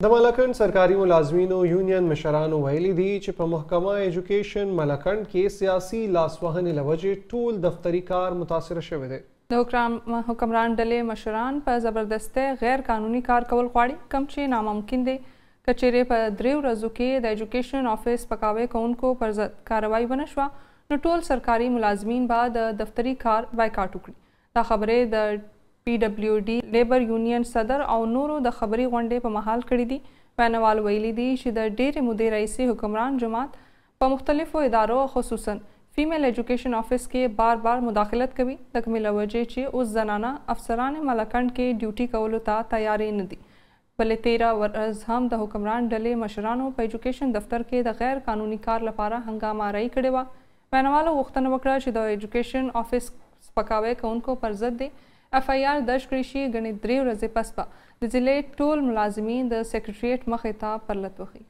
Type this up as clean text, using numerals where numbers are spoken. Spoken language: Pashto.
د ملکنډ سرکاري ملازمینو یونین مشرانو ویلي دي چې په محکمه ایجوکیشن ملکنډ کې سیاسي لاسوهنې له وجې ټول دفتري کار متاثره شوی دی. د حکمران ډلې مشران په زبردستۍ غیر قانوني کار کول غواړي، کوم چې ناممکن دی. که چیرې په 3 ورځو کې د ایجوکیشن آفیس پکاوی کوونکو پر ضد کاروایی ونه شوه نو ټول سرکاري ملازمین به د دفتري کار بایکاټ وکړي. دا خبرې د PWD لیبر یونین صدر او نورو د خبري غونډې په مهال کړي دي. ویناوال ویلي دي چې د ډېرې مودې راهیسې حکمران جماعت په مختلفو ادارو خصوصا فیمیل ایجوکیشن آفیس کې بار مداخلت کوي، د کومې له وجې چې اوس زنانه افسران ملکنډ کې ډیوټي کولو ته تیارې نه دي. بلې 13 ورځ هم د حکمران ډلې مشرانو په ایجوکیشن دفتر کې د غیر قانوني کار لپاره هنګامه آرایي کړې وه. ویناوالو غوښتنه وکړه چې د ایجوکیشن آفیس سپکاوی کوونکو پر ضد دی FIR درج کړی شي. ګڼې 3 ورځې پس به د ضلع ټول ملازمین د سکرټریټ مخې ته پرلط وخی.